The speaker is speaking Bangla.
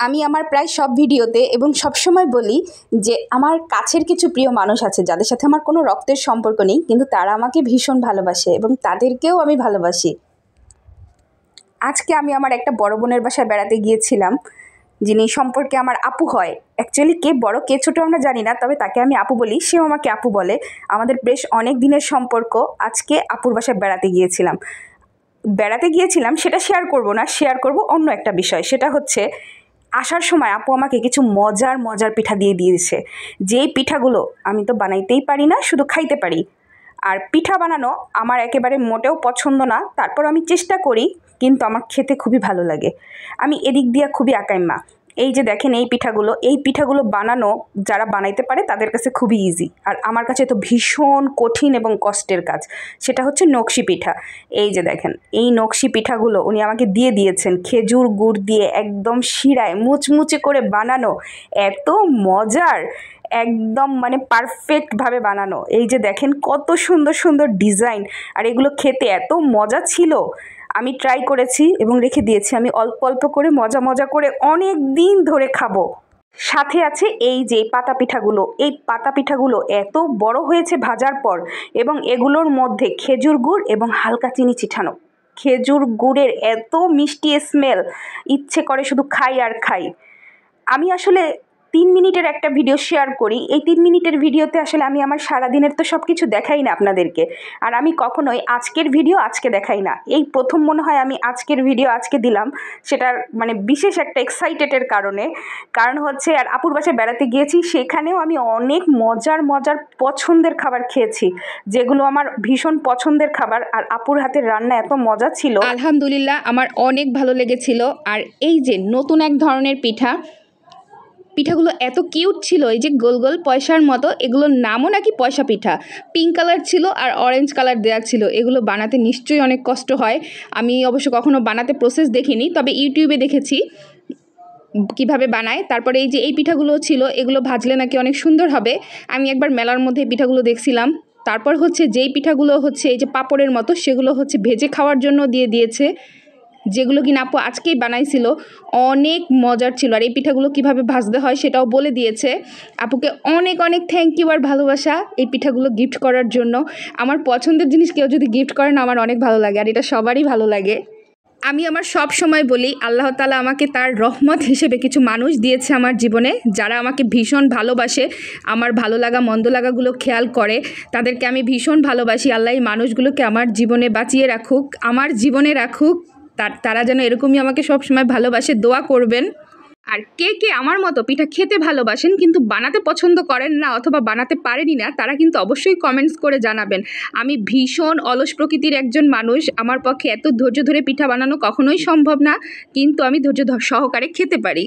আমি আমার প্রায় সব ভিডিওতে এবং সবসময় বলি যে আমার কাছের কিছু প্রিয় মানুষ আছে যাদের সাথে আমার কোনো রক্তের সম্পর্ক নেই, কিন্তু তারা আমাকে ভীষণ ভালোবাসে এবং তাদেরকেও আমি ভালোবাসি। আজকে আমি আমার একটা বড় বোনের বাসায় বেড়াতে গিয়েছিলাম, যিনি সম্পর্কে আমার আপু হয়। অ্যাকচুয়ালি কে বড় কে ছোটো আমরা জানি না, তবে তাকে আমি আপু বলি, সেও আমাকে আপু বলে। আমাদের বেশ অনেক দিনের সম্পর্ক। আজকে আপুর বাসায় বেড়াতে গিয়েছিলাম সেটা শেয়ার করব না, শেয়ার করব অন্য একটা বিষয়। সেটা হচ্ছে আসার সময় আপু আমাকে কিছু মজার মজার পিঠা দিয়ে দিয়েছে, যেই পিঠাগুলো আমি তো বানাইতেই পারি না, শুধু খাইতে পারি। আর পিঠা বানানো আমার একেবারে মোটেও পছন্দ না, তারপর আমি চেষ্টা করি, কিন্তু আমার খেতে খুবই ভালো লাগে। আমি এদিক দিয়ে খুবই আকাইম্মা। এই যে দেখেন এই পিঠাগুলো বানানো যারা বানাইতে পারে তাদের কাছে খুবই ইজি, আর আমার কাছে তো ভীষণ কঠিন এবং কষ্টের কাজ। সেটা হচ্ছে নকশি পিঠা। এই যে দেখেন এই নকশি পিঠাগুলো উনি আমাকে দিয়ে দিয়েছেন, খেজুর গুড় দিয়ে একদম শিরায় মুচমুচে করে বানানো, এত মজার, একদম মানে পারফেক্টভাবে বানানো। এই যে দেখেন কত সুন্দর সুন্দর ডিজাইন, আর এগুলো খেতে এত মজা ছিল। আমি ট্রাই করেছি এবং রেখে দিয়েছি। আমি অল্প অল্প করে মজা মজা করে অনেক দিন ধরে খাবো। সাথে আছে এই যে পাতা পিঠাগুলো, এই পাতা পিঠাগুলো এত বড় হয়েছে ভাজার পর, এবং এগুলোর মধ্যে খেজুর গুড় এবং হালকা চিনি ছিটানো। খেজুর গুড়ের এত মিষ্টি স্মেল, ইচ্ছে করে শুধু খাই আর খাই। আমি আসলে 3 মিনিটের একটা ভিডিও শেয়ার করি। এই 3 মিনিটের ভিডিওতে আসলে আমি আমার সারাদিনের তো সব কিছু দেখাই না আপনাদেরকে, আর আমি কখনোই আজকের ভিডিও আজকে দেখাই না। এই প্রথম মনে হয় আমি আজকের ভিডিও আজকে দিলাম, সেটার মানে বিশেষ একটা এক্সাইটেডের কারণ হচ্ছে আর আপুর বাসায় বেড়াতে গিয়েছি, সেখানেও আমি অনেক মজার মজার পছন্দের খাবার খেয়েছি, যেগুলো আমার ভীষণ পছন্দের খাবার। আর আপুর হাতের রান্না এত মজা ছিল, আলহামদুলিল্লাহ আমার অনেক ভালো লেগেছিল। আর এই যে নতুন এক ধরনের পিঠাগুলো এত কিউট ছিল, এই যে গোল গোল পয়সার মতো, এগুলোর নামও নাকি পয়সা পিঠা। পিঙ্ক কালার ছিল আর অরেঞ্জ কালার দেওয়া ছিল। এগুলো বানাতে নিশ্চয়ই অনেক কষ্ট হয়। আমি অবশ্য কখনো বানাতে প্রসেস দেখিনি, তবে ইউটিউবে দেখেছি কিভাবে বানায়। তারপরে এই যে এই পিঠাগুলো ছিল, এগুলো ভাজলে নাকি অনেক সুন্দর হবে। আমি একবার মেলার মধ্যে পিঠাগুলো দেখছিলাম। তারপর হচ্ছে যেই পিঠাগুলো হচ্ছে এই যে পাপড়ের মতো, সেগুলো হচ্ছে ভেজে খাওয়ার জন্য দিয়ে দিয়েছে, যেগুলো কিনা আপু আজকেই বানাইছিল। অনেক মজার ছিল। আর এই পিঠাগুলো কিভাবে ভাজতে হয় সেটাও বলে দিয়েছে। আপুকে অনেক অনেক থ্যাংক ইউ আর ভালোবাসা এই পিঠাগুলো গিফট করার জন্য। আমার পছন্দের জিনিস কেউ যদি গিফট করেন আমার অনেক ভালো লাগে, আর এটা সবারই ভালো লাগে। আমি আমার সব সময় বলি আল্লাহ তাআলা আমাকে তার রহমত হিসেবে কিছু মানুষ দিয়েছে আমার জীবনে, যারা আমাকে ভীষণ ভালোবাসে, আমার ভালো লাগা মন্দ লাগাগুলো খেয়াল করে। তাদেরকে আমি ভীষণ ভালোবাসি। আল্লাহ এই মানুষগুলোকে আমার জীবনে বাঁচিয়ে রাখুক, আমার জীবনে রাখুক। তারা যেন এরকমই আমাকে সব সময় ভালোবাসে, দোয়া করবেন। আর কে কে আমার মতো পিঠা খেতে ভালোবাসেন কিন্তু বানাতে পছন্দ করেন না অথবা বানাতে পারেনি না, তারা কিন্তু অবশ্যই কমেন্টস করে জানাবেন। আমি ভীষণ অলস প্রকৃতির একজন মানুষ, আমার পক্ষে এত ধৈর্য ধরে পিঠা বানানো কখনোই সম্ভব না, কিন্তু আমি ধৈর্য সহকারে খেতে পারি।